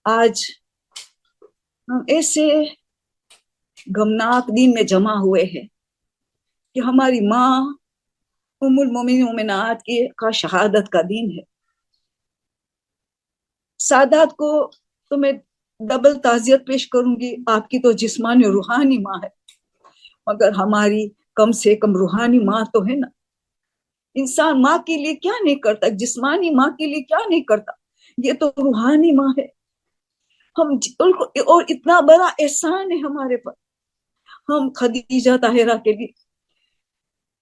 آج ہم ایسے غمناک دن میں جمع ہوئے ہیں کہ ہماری ماں ام المومنین مومنات کا شہادت کا دن ہے. سادات کو تو میں ڈبل تعزیت پیش کروں گی، آپ کی تو جسمانی روحانی ماں ہے، مگر ہماری کم سے کم روحانی ماں تو ہے نا. انسان ماں کے لیے کیا نہیں کرتا، جسمانی ماں کے لیے کیا نہیں کرتا، یہ تو روحانی ماں ہے. ہم اور اتنا بڑا احسان ہے ہمارے پر. ہم خدیجہ طاہرہ کے لیے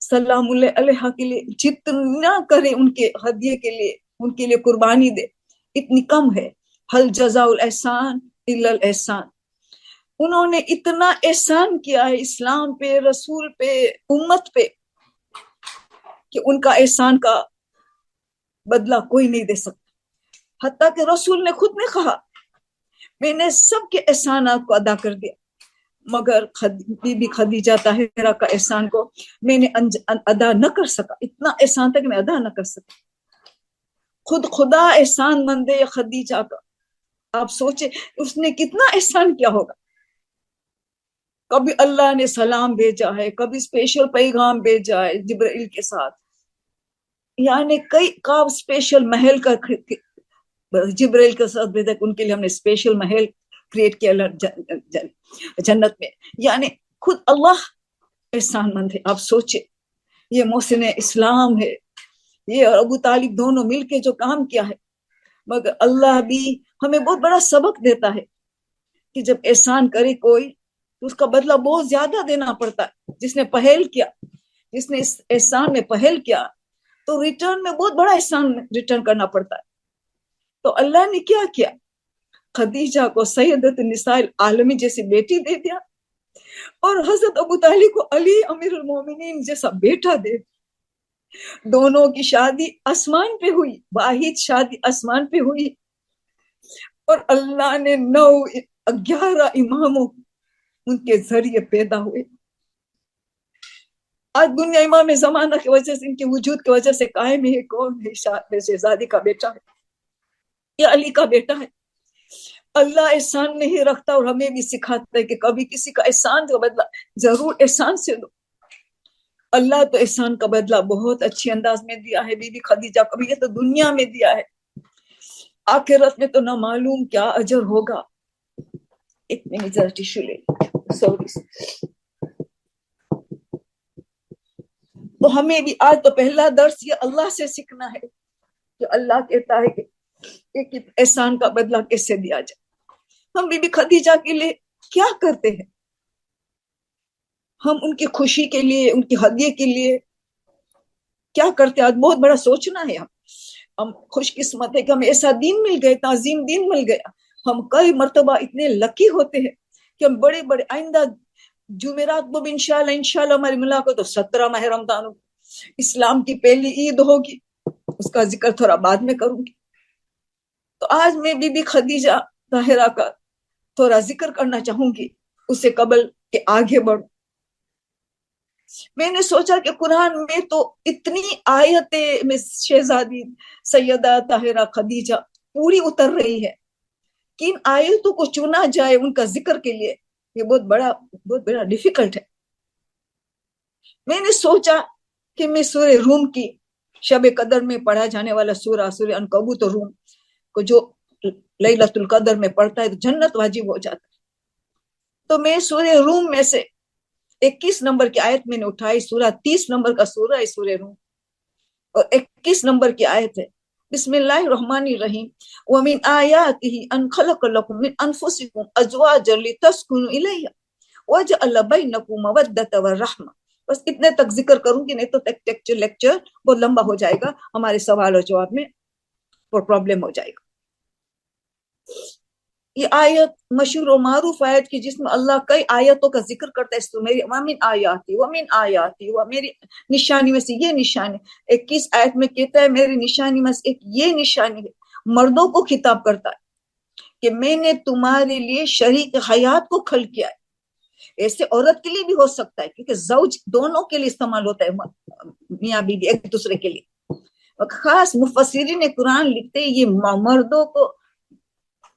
سلام اللہ علیہ کے لیے جتنا کرے، ان کے ہدیے کے لیے، ان کے لیے قربانی دے، اتنی کم ہے. حل جزاء الاحسان الا الاحسان. انہوں نے اتنا احسان کیا ہے اسلام پہ، رسول پہ، امت پہ، کہ ان کا احسان کا بدلہ کوئی نہیں دے سکتا. حتیٰ کہ رسول نے خود نے کہا میں نے سب کے احسانات کو ادا کر دیا، مگر بی بی خدیجہ طاہرہ کا احسان کو میں نے ادا نہ کر سکا. اتنا احسان تھا کہ میں ادا نہ کر سکا. خود خدا احسان مند ہے خدیجہ کا. آپ سوچے اس نے کتنا احسان کیا ہوگا. کبھی اللہ نے سلام بھیجا ہے، کبھی اسپیشل پیغام بھیجا ہے جبرائیل کے ساتھ، یعنی کئی کا اسپیشل محل کا جبرائیل کے ساتھ بھیجا، ان کے لیے ہم نے اسپیشل محل کریٹ کیا جنت میں. یعنی خود اللہ احسان مند ہے. آپ سوچے یہ محسن اسلام ہے، یہ اور ابو طالب دونوں مل کے جو کام کیا ہے، مگر اللہ بھی ہمیں بہت بڑا سبق دیتا ہے کہ جب احسان کرے کوئی تو اس کا بدلہ بہت زیادہ دینا پڑتا ہے. جس نے پہل کیا، جس نے اس احسان میں پہل کیا، تو ریٹرن میں بہت بڑا احسان ریٹرن کرنا پڑتا ہے. تو اللہ نے کیا کیا، خدیجہ کو سیدۃ النساء العالمین جیسی بیٹی دے دیا، اور حضرت ابو طالب کو علی امیر المومنین جیسا بیٹا دے دیا. دونوں کی شادی آسمان پہ ہوئی، واحد شادی آسمان پہ ہوئی، اور اللہ نے 11 اماموں ان کے ذریعے پیدا ہوئے. آج دنیا امام زمانہ کی وجہ سے، ان کے وجود کی وجہ سے قائم ہے. کون ہے؟ شہزادی کا بیٹا ہے یا علی کا بیٹا ہے. اللہ احسان نہیں رکھتا، اور ہمیں بھی سکھاتا ہے کہ کبھی کسی کا احسان کا بدلہ ضرور احسان سے دو. اللہ تو احسان کا بدلہ بہت اچھے انداز میں دیا ہے بی بی خدیجہ کو. یہ تو دنیا میں دیا ہے، آخرت میں تو نہ معلوم کیا اجر ہوگا. ایک منٹ ذرا ٹیشو لے، سوری. تو ہمیں بھی آج تو پہلا درس یہ اللہ سے سیکھنا ہے کہ اللہ کہتا ہے کہ احسان کا بدلہ کیسے دیا جائے. ہم بی بی خدیجہ کے لیے کیا کرتے ہیں؟ ہم ان کی خوشی کے لیے، ان کی ہدیے کے لیے کیا کرتے ہیں؟ آج بہت بڑا سوچنا ہے. ہم خوش قسمت ہے کہ ہمیں ایسا دین مل گیا، تعظیم دین مل گیا. ہم کئی مرتبہ اتنے لکی ہوتے ہیں کہ ہم بڑے بڑے آئندہ جمعرات کو بھی انشاءاللہ ہماری ملاقات تو 17 ماہ رمضان اسلام کی پہلی عید ہوگی، اس کا ذکر تھوڑا بعد میں کروں گی. تو آج میں بی بی خدیجہ طاہرہ کا تھوڑا ذکر کرنا چاہوں گی، اس سے قبل کہ آگے بڑھوں. میں نے سوچا کہ قرآن میں تو اتنی آیتیں میں شہزادی سیدہ طاہرہ خدیجہ پوری اتر رہی ہے کہ ان آیتوں کو چنا جائے ان کا ذکر کے لیے، یہ بہت بڑا ڈیفیکلٹ ہے. میں نے سوچا کہ میں سورہ روم کی شب قدر میں پڑھا جانے والا سورہ عنکبوت اور روم کو جو لیلۃ القدر میں پڑھتا ہے تو جنت واجب ہو جاتا ہے. تو میں سورہ روم میں سے 21 نمبر کی آیت میں نے اٹھائی. سورہ 30 نمبر کا سورہ ہے سورہ روم، اور 21 نمبر کی آیت ہے. بسم اللہ الرحمن الرحیم. وَمِنْ آيَاتِهِ أَنْ خَلَقَ لَكُم مِّنْ أَنفُسِكُمْ أَزْوَاجًا لِتَسْكُنُوا إِلَيْهَا وَجَعَلَ بَيْنَكُمْ مَوَدَّةً وَرَحْمَةً. بس اتنے تک ذکر کروں گی، نہیں تو لیکچر بہت لمبا ہو جائے گا، ہمارے سوال اور جواب میں پرابلم ہو جائے گا. یہ آیت مشہور و معروف آیت کی جس میں اللہ کئی آیتوں کا ذکر کرتا ہے. تو میری وَمِنْ آیاتی وہ میری نشانی میں سے یہ نشانی. 21 آیت میں کہتا ہے میری نشانی میں سے ایک یہ نشانی ہے. مردوں کو خطاب کرتا ہے کہ میں نے تمہارے لیے شریک حیات کو کھل کیا ہے. ایسے عورت کے لیے بھی ہو سکتا ہے کیونکہ زوج دونوں کے لیے استعمال ہوتا ہے، میاں بیوی ایک دوسرے کے لیے. خاص مفسرین قرآن لکھتے ہیں یہ مردوں کو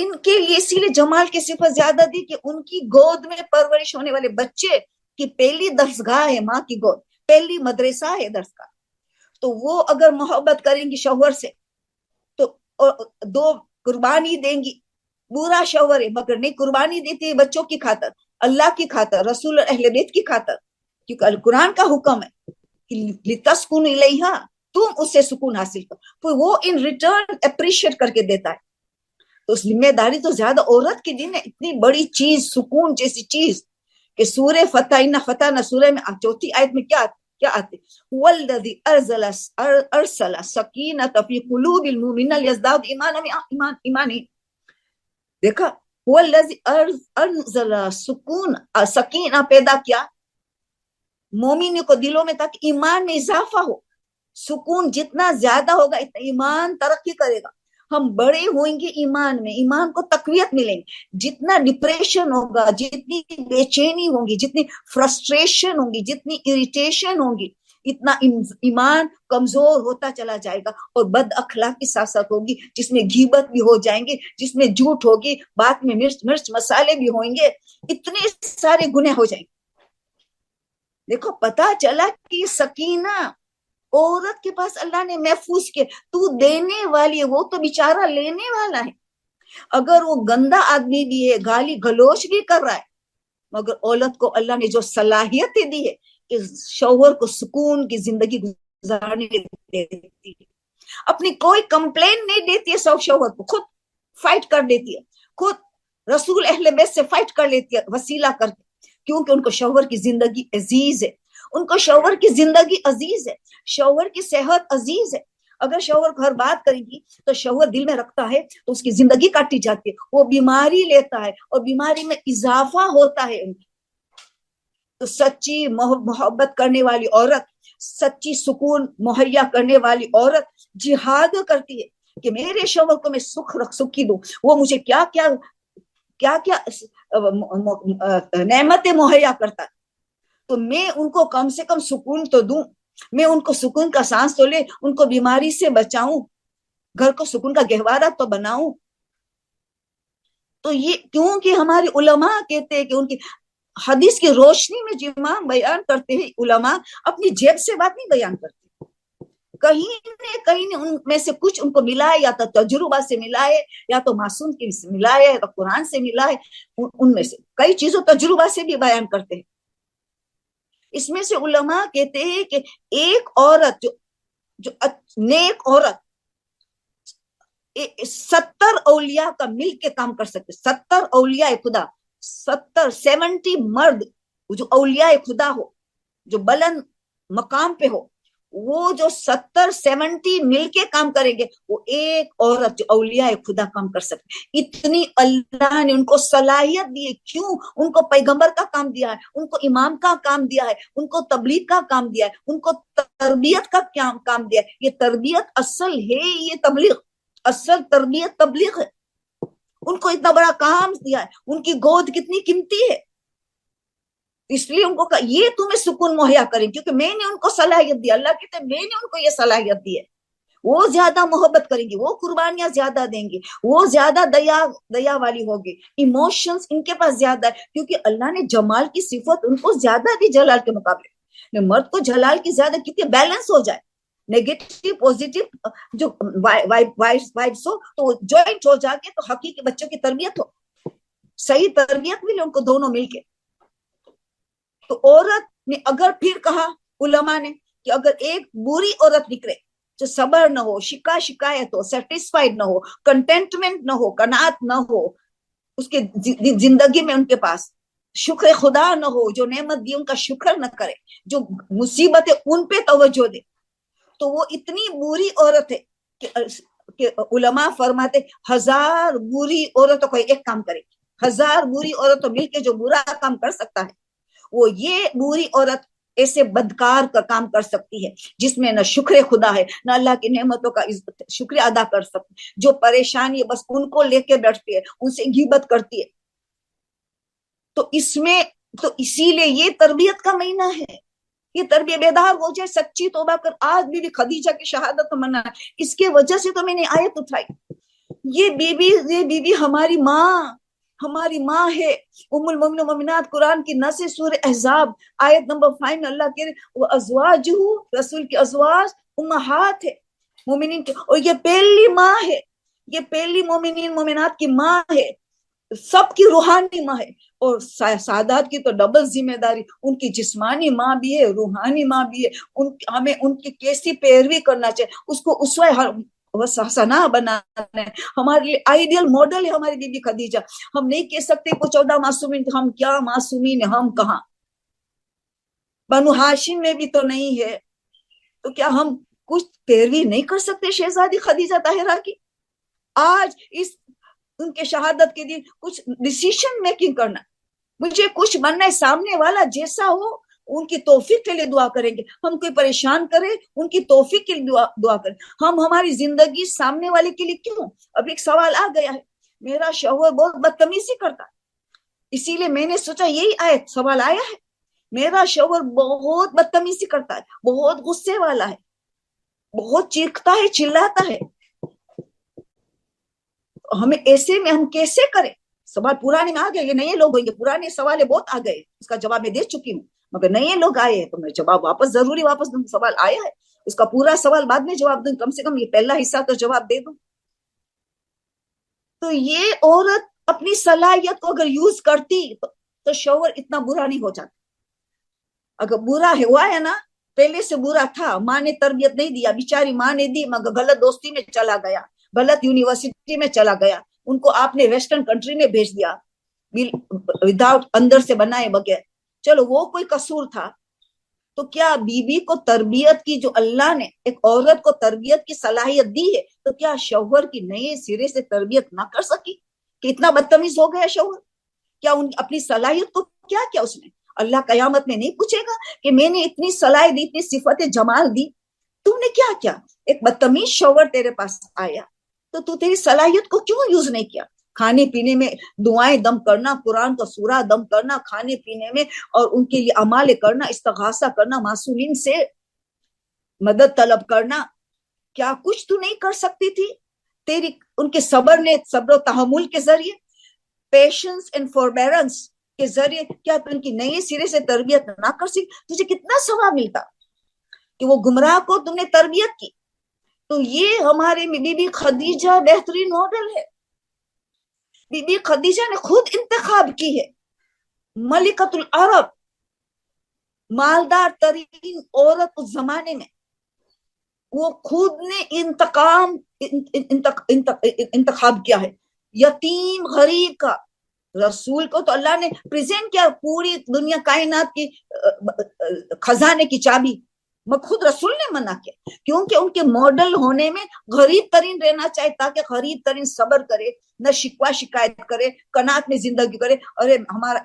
ان کے لیے اسی لیے جمال کی صفت زیادہ دی کہ ان کی گود میں پرورش ہونے والے بچے کی پہلی درسگاہ ہے، ماں کی گود پہلی مدرسہ ہے، درسگاہ. تو وہ اگر محبت کریں گی شوہر سے تو دو قربانی دیں گی، برا شوہر ہے مگر نہیں قربانی دیتی ہے بچوں کی خاطر، اللہ کی خاطر، رسول اہل بیت کی خاطر، کیونکہ القرآن کا حکم ہے لتسکن الیہا، تم اس سے سکون حاصل کرو، تو وہ ان ریٹرن اپریشیٹ کر کے دیتا ہے. تو ذمہ داری تو زیادہ عورت کی دن ہے، اتنی بڑی چیز سکون جیسی چیز کہ سورہ فتح ان فتح نہ سورہ میں چوتھی آیت میں کیا آتے والذی ارسل سکینۃ فی قلوب المؤمنین لیزدادوا ایمانا. دیکھا والذی انزل سکون سکینہ پیدا کیا مومنوں کو دلوں میں تاکہ ایمان میں اضافہ ہو. سکون جتنا زیادہ ہوگا اتنا ایمان ترقی کرے گا، ہم بڑے ہوئیں گے ایمان میں، ایمان کو تقویت ملیں گی. جتنا ڈپریشن ہوگا، جتنی بے چینی ہوگی، جتنی فرسٹریشن ہوگی، جتنی اریٹیشن ہوگی، اتنا ایمان کمزور ہوتا چلا جائے گا. اور بد اخلاقی ساتھ ساتھ ہوگی، جس میں غیبت بھی ہو جائیں گے، جس میں جھوٹ ہوگی، بات میں مرچ مسالے بھی ہوئیں گے، اتنے سارے گناہ ہو جائیں گے. دیکھو پتا چلا کہ سکینہ عورت کے پاس اللہ نے محفوظ کیا، تو دینے والی ہے، وہ تو بیچارہ لینے والا ہے. اگر وہ گندا آدمی بھی ہے، گالی گلوچ بھی کر رہا ہے، مگر عورت کو اللہ نے جو صلاحیتیں دی ہے کہ شوہر کو سکون کی زندگی گزارنے دیتی ہے، اپنی کوئی کمپلین نہیں دیتی ہے، سب شوہر کو خود فائٹ کر دیتی ہے، خود رسول اہل بیت سے فائٹ کر لیتی ہے وسیلہ کر کے، کیونکہ ان کو شوہر کی زندگی عزیز ہے، ان کو شوہر کی زندگی عزیز ہے، شوہر کی صحت عزیز ہے. اگر شوہر کو ہر بات کرے گی تو شوہر دل میں رکھتا ہے تو اس کی زندگی کاٹی جاتی ہے، وہ بیماری لیتا ہے اور بیماری میں اضافہ ہوتا ہے. تو سچی محبت کرنے والی عورت، سچی سکون مہیا کرنے والی عورت جہاد کرتی ہے کہ میرے شوہر کو میں سکھی دوں، وہ مجھے کیا کیا کیا کیا نعمتیں مہیا کرتا ہے، تو میں ان کو کم سے کم سکون تو دوں، میں ان کو سکون کا سانس تو لے، ان کو بیماری سے بچاؤں، گھر کو سکون کا گہوارہ تو بناؤں. تو یہ کیونکہ ہمارے علماء کہتے ہیں کہ ان کی حدیث کی روشنی میں جو امام بیان کرتے ہیں، علماء اپنی جیب سے بات نہیں بیان کرتے، کہیں ان میں سے کچھ ان کو ملا ہے، یا تو تجربہ سے ملا ہے، یا تو معصوم کی سے ملا ہے، یا تو قرآن سے ملا ہے. ان میں سے کئی چیزوں تجربہ سے بھی بیان کرتے ہیں. اس میں سے علماء کہتے ہیں کہ ایک عورت جو نیک عورت 70 اولیاء کا مل کے کام کر سکتے، 70 اولیاء خدا، 70 مرد جو اولیاء خدا ہو، جو بلند مقام پہ ہو، وہ جو 70 مل کے کام کریں گے، وہ ایک عورت جو اولیاء خدا کام کر سکتے. اتنی اللہ نے ان کو صلاحیت دی ہے. کیوں؟ ان کو پیغمبر کا کام دیا ہے، ان کو امام کا کام دیا ہے، ان کو تبلیغ کا کام دیا ہے، ان کو تربیت کا کام دیا ہے. یہ تربیت اصل ہے، یہ تبلیغ اصل تربیت تبلیغ ہے. ان کو اتنا بڑا کام دیا ہے، ان کی گود کتنی قیمتی ہے، اس لیے ان کو یہ تمہیں سکون مہیا کریں، کیونکہ میں نے ان کو صلاحیت دی. اللہ کہتے ہیں میں نے ان کو یہ صلاحیت دی ہے. وہ زیادہ محبت کریں گی، وہ قربانیاں زیادہ دیں گی، وہ زیادہ دیا والی ہوگی، ایموشنز ان کے پاس زیادہ ہے، کیونکہ اللہ نے جمال کی صفت ان کو زیادہ دی جلال کے مقابلے. مرد کو جلال کی زیادہ، کیونکہ بیلنس ہو جائے، نیگیٹو پوزیٹو جو وائبس ہو تو جوائنٹ ہو جا کے، تو حقیقی بچوں کی تربیت ہو، صحیح تربیت ملے ان کو دونوں مل کے. تو عورت نے اگر پھر کہا علماء نے کہ اگر ایک بری عورت نکلے جو صبر نہ ہو، شکایت ہو، سیٹسفائیڈ نہ ہو، کنٹینٹمنٹ نہ ہو، قناعت نہ ہو، اس کے زندگی میں ان کے پاس شکر خدا نہ ہو، جو نعمت دی ان کا شکر نہ کرے، جو مصیبت ہے ان پہ توجہ دے، تو وہ اتنی بری عورت ہے کہ علماء فرماتے 1000 بری عورتوں کو ایک کام کرے، 1000 بری عورتوں مل کے جو برا کام کر سکتا ہے، وہ یہ بری عورت ایسے بدکار کا کام کر سکتی ہے جس میں نہ شکر خدا ہے، نہ اللہ کی نعمتوں کا شکر ادا کر سکتی، جو پریشانی ہے بس ان کو لے کے بیٹھتی ہے، ان سے غیبت کرتی ہے. تو اس میں تو اسی لیے یہ تربیت کا مہینہ ہے، یہ تربیت بیدار ہو جائے، سچی توبہ کر. آج بھی خدیجہ کی شہادت تو منع ہے، اس کے وجہ سے تو میں نے آیت اٹھائی. یہ بیوی ہماری ماں ہے. ام المؤمنین مومنات قرآن کی نص سورہ احزاب آیت نمبر 5 میں اللہ کہہ رہے وہ ازواجہ رسول کی ازواج امہات ہے مومنین کے, اور یہ پہلی ماں ہے, یہ پہلی مومنین مومنات کی ماں ہے, سب کی روحانی ماں ہے. اور سادات کی تو ڈبل ذمہ داری, ان کی جسمانی ماں بھی ہے, روحانی ماں بھی ہے. ہمیں ان کی کیسی پیروی کرنا چاہیے, اس کو اسوہ حسنہ بنانا ہے. ہمارے لیے آئیڈیل ماڈل ہے ہماری بی بی خدیجہ. ہم نہیں کہہ سکتے کو 14 معصومین, ہم کیا معصومین ہیں, ہم کہاں, بنو ہاشم میں بھی تو نہیں ہے, تو کیا ہم کچھ پیروی نہیں کر سکتے شہزادی خدیجہ طاہرہ کی؟ آج ان کے شہادت کے دن کچھ ڈیسیشن میکنگ کرنا, مجھے کچھ بننا ہے, سامنے والا جیسا ہو ان کی توفیق کے لیے دعا کریں گے. ہم کوئی پریشان کرے ان کی توفیق کے لیے دعا کریں. ہم ہماری زندگی سامنے والے کے لیے کیوں. اب ایک سوال آ گیا ہے, میرا شوہر بہت بدتمیزی کرتا ہے, اسی لیے میں نے سوچا یہی سوال آیا ہے, میرا شوہر بہت بدتمیزی کرتا ہے, بہت غصے والا ہے, بہت چیختا ہے, چلاتا ہے, ہمیں ایسے میں ہم کیسے کریں. سوال پرانے میں آ گئے, یہ نئے لوگ ہوئیں گے, پرانے سوال بہت آ گئے, اس کا جواب میں دے چکی ہوں, مگر نئے لوگ آئے ہیں تو میں جواب واپس دوں. سوال آیا ہے, اس کا پورا سوال بعد میں جواب دوں, کم سے کم یہ پہلا حصہ تو جواب دے دوں. تو یہ عورت اپنی صلاحیت کو اگر یوز کرتی تو شوہر اتنا برا نہیں ہو جاتا. اگر برا ہوا ہے نا, پہلے سے برا تھا, ماں نے تربیت نہیں دیا, بیچاری ماں نے دی مگر غلط دوستی میں چلا گیا, غلط یونیورسٹی میں چلا گیا, ان کو آپ نے ویسٹرن کنٹری میں بھیج دیا وداؤٹ اندر سے بنائے بغیر. چلو وہ کوئی قصور تھا, تو کیا بی بی کو تربیت کی, جو اللہ نے ایک عورت کو تربیت کی صلاحیت دی ہے, تو کیا شوہر کی نئے سرے سے تربیت نہ کر سکی کہ اتنا بدتمیز ہو گیا شوہر؟ کیا اپنی صلاحیت کو کیا کیا اس نے؟ اللہ قیامت میں نہیں پوچھے گا کہ میں نے اتنی صلاحیت دی, اتنی صفت جمال دی, تم نے کیا کیا؟ ایک بدتمیز شوہر تیرے پاس آیا تو تو تیری صلاحیت کو کیوں یوز نہیں کیا؟ کھانے پینے میں دعائیں دم کرنا, قرآن کا سورہ دم کرنا کھانے پینے میں, اور ان کے لیے اعمال کرنا, استغاثہ کرنا, معصومین سے مدد طلب کرنا, کیا کچھ تو نہیں کر سکتی تھی؟ تیری ان کے صبر و تحمل کے ذریعے, پیشنس اینڈ فوربیرنس کے ذریعے, کیا تو ان کی نئے سرے سے تربیت نہ کر سکی؟ تجھے کتنا ثواب ملتا کہ وہ گمراہ کو تم نے تربیت کی. تو یہ ہمارے بی بی خدیجہ بہترین ماڈل ہے. بی بی خدیجہ نے خود انتخاب کی ہے, ملکۃ العرب, مالدار ترین عورت اس زمانے میں, وہ خود نے انتخاب کیا ہے, یتیم غریب کا. رسول کو تو اللہ نے پریزنٹ کیا پوری دنیا کائنات کی خزانے کی چابی, مگر خود رسول نے منع کیا, کیونکہ ان کے ماڈل ہونے میں غریب ترین رہنا چاہے, تاکہ غریب ترین صبر کرے, نہ شکوہ شکایت کرے, قناعت میں زندگی کرے. ارے ہمارا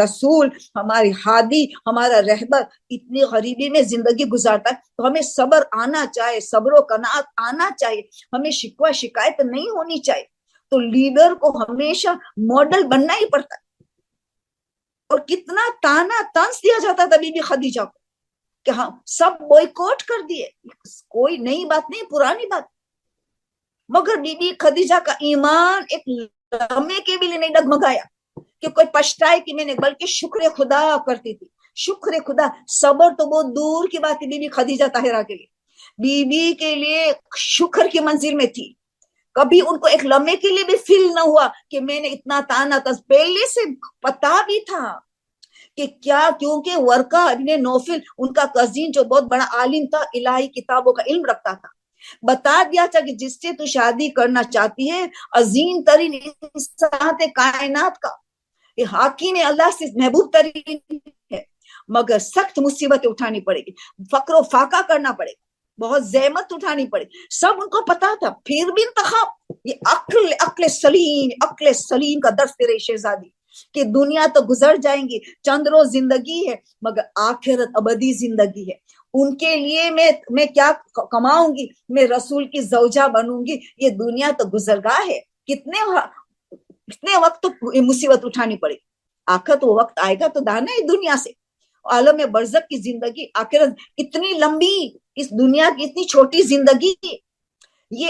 رسول, ہماری ہادی, ہمارا رہبر اتنی غریبی میں زندگی گزارتا ہے, تو ہمیں صبر آنا چاہیے, صبر و قناعت آنا چاہیے, ہمیں شکوہ شکایت نہیں ہونی چاہیے. تو لیڈر کو ہمیشہ ماڈل بننا ہی پڑتا ہے. اور کتنا تانا طنز دیا جاتا تھا بی بی خدیجہ کو کہ ہاں سب بوائکاٹ کر دیے, کوئی نئی بات نہیں, پرانی بات. مگر بی بی خدیجہ کا ایمان ایک لمحے کے بھی لیے نہیں ڈگمگایا کہ کوئی پچھتائے کہ میں نے, بلکہ شکر خدا کرتی تھی, شکر خدا. صبر تو بہت دور کی بات ہے بی بی خدیجہ طاہرہ کے لیے, بی بی کے لیے شکر کی منزل میں تھی. کبھی ان کو ایک لمحے کے لیے بھی فیل نہ ہوا کہ میں نے اتنا تانا تھا, پہلے سے پتا بھی تھا کہ کیا, کیونکہ ورقہ ابن نوفل ان کا کزین جو بہت بڑا عالم تھا, الہی کتابوں کا علم رکھتا تھا, بتا دیا تھا کہ جس سے تو شادی کرنا چاہتی ہے عظیم ترین انسان کائنات کا, یہ حاکم اللہ سے محبوب ترین ہے, مگر سخت مصیبتیں اٹھانی پڑے گی, فقر و فاقہ کرنا پڑے گا, بہت زحمت اٹھانی پڑے, سب ان کو پتا تھا. پھر بھی انتخاب, یہ عقل سلیم کا درس دے رہی شہزادی کہ دنیا تو گزر جائیں گی, چند روز زندگی ہے, مگر آخرت ابدی زندگی ہے. ان کے لیے میں کیا کماؤں گی, میں رسول کی زوجہ بنوں گی, یہ دنیا تو گزرگاہ ہے, کتنے وقت تو مصیبت اٹھانی پڑے گی. آخر تو وہ وقت آئے گا تو دانا ہے دنیا سے, عالم برزخ کی زندگی, آخرت اتنی لمبی, اس دنیا کی اتنی چھوٹی زندگی, یہ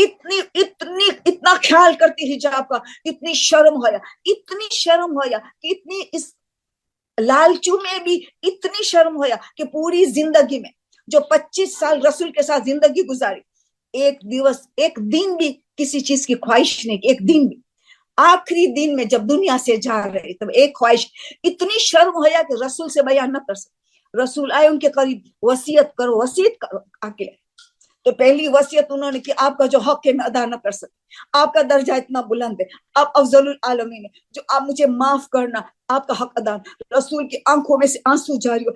اتنا خیال کرتی حجاب کا, اتنی شرم ہویا کہ اتنی اس لالچو میں بھی اتنی شرم ہویا کہ پوری زندگی میں جو 25 سال رسول کے ساتھ زندگی گزاری, ایک دن بھی کسی چیز کی خواہش نہیں کی, ایک دن بھی. آخری دن میں جب دنیا سے جا رہے تب ایک خواہش, اتنی شرم ہویا کہ رسول سے بیان نہ کر سکے. رسول آئے ان کے قریب, وصیت کرو آ کے. تو پہلی وصیت انہوں نے کہ آپ کا جو حق ہے میں ادا نہ کر سکتی, آپ کا درجہ اتنا بلند ہے, آپ افضل العالمین ہے, جو آپ مجھے معاف کرنا, آپ کا حق ادا. رسول کی آنکھوں میں سے آنسو جاری ہو,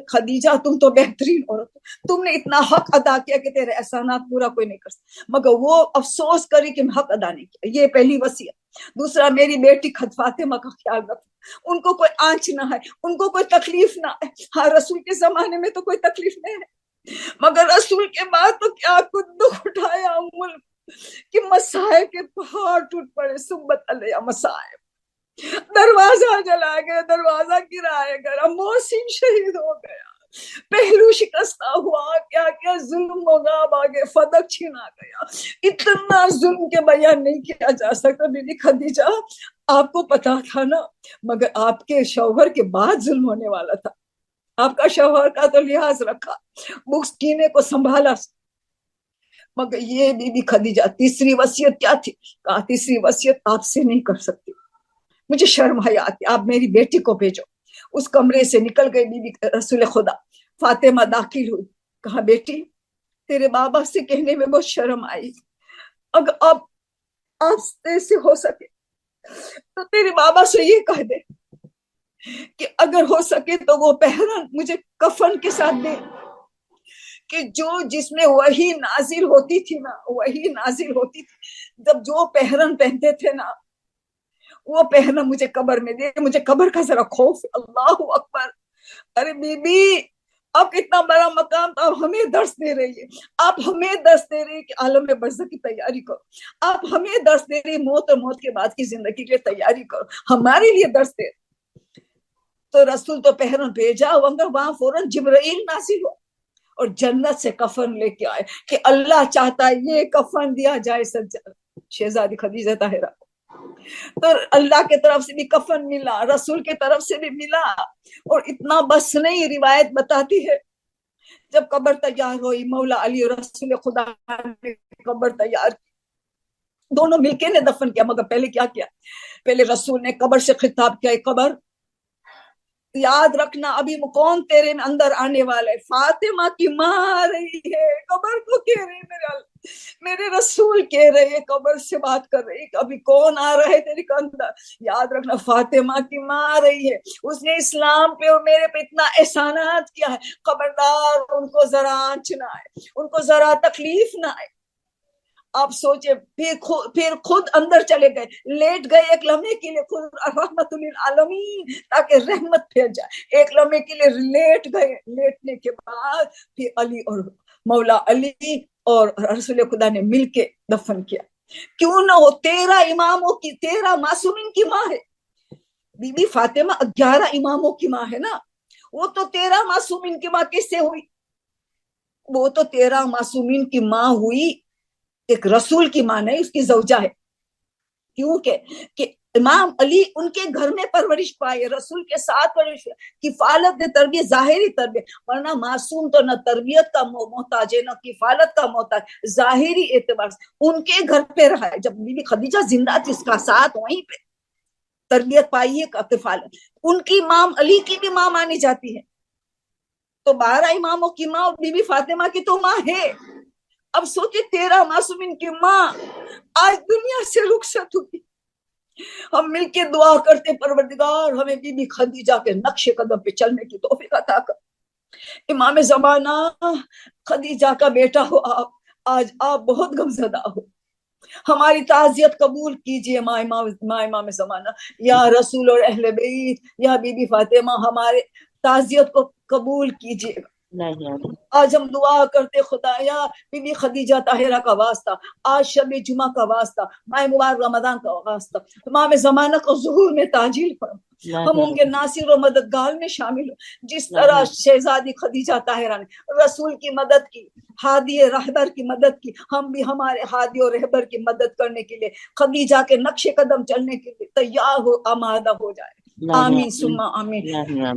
خدیجہ تم تو بہترین عورت, تم نے اتنا حق ادا کیا کہ تیرے احسانات پورا کوئی نہیں کر سکتا, مگر وہ افسوس کری کہ میں حق ادا نہیں کیا. یہ پہلی وصیت. دوسرا, میری بیٹی فاطمہ کا خیال رکھو, ان کو کوئی آنچ نہ ہے, ان کو کوئی تکلیف نہ ہے. ہاں رسول کے زمانے میں تو کوئی تکلیف نہیں ہے, مگر رسول کے بعد تو کیا کچھ دکھ اٹھایا ملک کہ مسائب کے پہاڑ ٹوٹ پڑے. سبت علیہ مسائب, دروازہ جلا گیا, دروازہ گرایا گیا, محسن شہید ہو گیا, پہلو شکستہ ہوا, کیا کیا ظلم غاب آگے, فدق چھینا گیا. اتنا ظلم کے بیان نہیں کیا جا سکتا. بی بی خدیجہ آپ کو پتا تھا نا, مگر آپ کے شوہر کے بعد ظلم ہونے والا تھا. آپ کا شوہر کا تو لحاظ رکھا, بکس کینے کو سنبھالا, مگر یہ بی بی خدیجہ تیسری وصیت کیا تھی؟ کہا تیسری وصیت آپ سے نہیں کر سکتی, مجھے شرم حیا آتی, آپ میری بیٹی کو بھیجو. اس کمرے سے نکل گئی بی بی رسول خدا. فاطمہ داخل ہوئی, کہا بیٹی تیرے بابا سے کہنے میں بہت شرم آئی, اگر آپ سے ہو سکے تو تیرے بابا سے یہ کہہ دے کہ اگر ہو سکے تو وہ پہرن مجھے کفن کے ساتھ دے, کہ جو جس میں وہی نازل ہوتی تھی نا, وہی نازل ہوتی تھی جب جو پہرن پہنتے تھے نا, وہ پہنا مجھے قبر میں دے. مجھے قبر کا ذرا خوف. اللہ اکبر. ارے بی بی آپ اتنا بڑا مقام, آپ ہمیں درس دے رہی ہے, آپ ہمیں درس دے رہی ہے کہ عالم برزخ کی تیاری کرو, آپ ہمیں درس دے رہی موت اور موت کے بعد کی زندگی کے تیاری کرو, ہمارے لیے درس دے. تو رسول تو پہرن بھیجا, وہاں فوراً جبرائیل نازل ہو اور جنت سے کفن لے کے آئے کہ اللہ چاہتا ہے یہ کفن دیا جائے شہزادی خدیجہ طاہرہ. تو اللہ کے طرف سے بھی کفن ملا, رسول کے طرف سے بھی ملا. اور اتنا بس نہیں, روایت بتاتی ہے جب قبر تیار ہوئی, مولا علی اور رسول خدا نے قبر تیار کی, دونوں مل کے نے دفن کیا. مگر پہلے کیا کیا, پہلے رسول نے قبر سے خطاب کیا, قبر یاد رکھنا ابھی کون تیرے اندر آنے والا ہے, فاطمہ کی ماں آ رہی ہے. قبر کو کہہ رہے میرے رسول کہہ رہے, قبر سے بات کر رہی, ابھی کون آ رہا ہے تیرے اندر, یاد رکھنا فاطمہ کی ماں آ رہی ہے, اس نے اسلام پہ اور میرے پہ اتنا احسانات کیا ہے, خبردار ان کو ذرا آنچ نہ آئے, ان کو ذرا تکلیف نہ آئے. آپ سوچے, پھر خود اندر چلے گئے, لیٹ گئے ایک لمحے کے لیے, خود رحمت للعالمین تاکہ رحمت پھیل جائے, ایک لمحے کے لیے لیٹ گئے. لیٹنے کے بعد پھر علی اور مولا علی اور رسول خدا نے مل کے دفن کیا. کیوں نہ ہو, 13 اماموں کی, 13 معصومین کی ماں ہے بی بی فاطمہ, 11 اماموں کی ماں ہے نا, وہ تو 13 معصومین کی ماں کیسے ہوئی؟ وہ تو 13 معصومین کی ماں ہوئی, ایک رسول کی ماں نہیں, اس کی زوجہ ہے. کیونکہ کہ امام علی ان کے گھر میں پرورش پائے, رسول کے ساتھ پرورش, کفالت نے تربیت, ظاہری تربیت, ورنہ معصوم تو نہ تربیت کا محتاج ہے نہ کفالت کا محتاج, ظاہری اعتبار سے ان کے گھر پہ رہا ہے. جب بی بی خدیجہ زندہ تھی اس کا ساتھ وہیں پہ تربیت پائی ہے, کفالت. ان کی امام علی کی بھی ماں مانی جاتی ہے. تو 12 اماموں کی ماں اور بی بی فاطمہ کی تو ماں ہے. اب سوچے 13 معصومین کی ماں آج دنیا سے رخصت ہوئی. ہم مل کے دعا کرتے, پروردگار ہمیں بی بی خدیجہ کے نقش قدم پہ چلنے کی توفیق عطا کر. امام زمانہ خدیجہ کا بیٹا ہو آپ, آج آپ بہت غمزدہ ہو, ہماری تعزیت قبول کیجئے. ماں امام زمانہ, یا رسول اور اہل بیت, یا بی بی فاطمہ, ہمارے تعزیت کو قبول کیجئے. آج ہم دعا کرتے خدایا بی بی خدیجہ طاہرہ کا واسطہ، آج شب جمعہ کا واسطہ، ماہ مبارک رمضان کا واسطہ، تمام زمانہ کو ظہور میں تاجیل فرما، ہم ان کے ناصر و مددگار میں شامل ہوں، جس طرح شہزادی خدیجہ طاہرہ نے رسول کی مدد کی، ہادی رہبر کی مدد کی، ہم بھی ہمارے ہادی اور رہبر کی مدد کرنے کے لیے خدیجہ کے نقش قدم چلنے کے لیے تیار ہو، آمادہ ہو جائے۔ آمین ثم آمین۔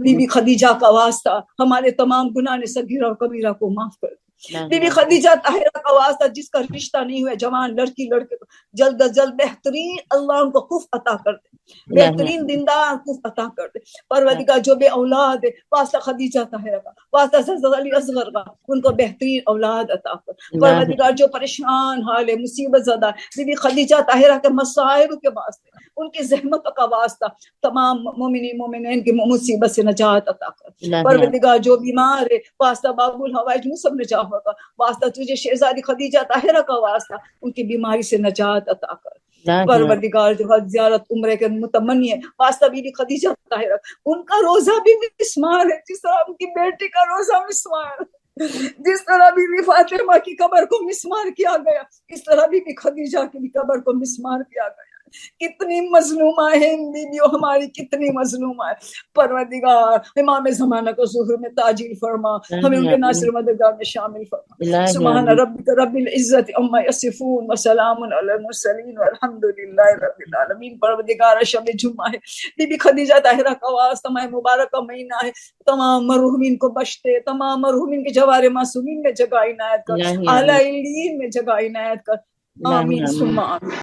بی بی خدیجہ کا واسطہ ہمارے تمام گناہ صغیرہ اور کبیرہ کو معاف کر دے۔ بی بی خدیجہ طاہرہ کا واسطہ جس کا رشتہ نہیں ہوا، جوان لڑکی لڑکے کو جلد از جلد بہترین اللہ ان کو کف عطا کر دے، بہترین دیندار کف عطا کر دے۔ پروردگار جو بے اولاد ہے، واسطہ خدیجہ طاہرہ کا، واسطہ حضرت علی اصغر کا، ان کو بہترین اولاد عطا کر۔ پروردگار جو پریشان حال ہے، مصیبت زدہ بی بی خدیجہ طاہرہ کے مصائب کے واسطے، ان کی زحمت کا واسطہ تمام مومنین مومنین کی مصیبت سے نجات عطا کر۔ پروردگار جو بیمار ہے، واسطہ باب الحوائج میں سب نجات ہوگا، واسطہ تجھے شہزادی خدیجہ طاہرہ کا واسطہ ان کی بیماری سے نجات عطا کر۔ پروردگار جو حج زیارت عمرے کے متمنی ہے، واسطہ بی بی خدیجہ طاہرہ، ان کا روزہ بھی مسمار ہے، جس طرح ان کی بیٹی کا روزہ مسمار ہے، جس طرح بی بی فاطمہ کی قبر کو مسمار کیا گیا، اس طرح بی بی خدیجہ کی بھی قبر کو مسمار کیا گیا۔ کتنی مظلومہ ہیں بیویوں ہماری، کتنی مظلومہ ہے۔ پروردگار امام زمانہ کو ظہور میں تاجیل فرما، ہمیں ان کے ناصر مددگار میں شامل فرما۔ سبحان ربک رب العزت عما یصفون وسلام علی المرسلین والحمد للہ رب العالمین۔ پروردگار شب جمعہ ہے، بی بی خدیجہ طاہرہ کا واسطہ ماہ مبارک کا مہینہ ہے، تمام مرحومین کو بخشتے، تمام مرحومین کے جوار معصومین میں جگہ عنایت کر، اعلی علیین میں جگہ عنایت کر۔ آمین ثم آمین۔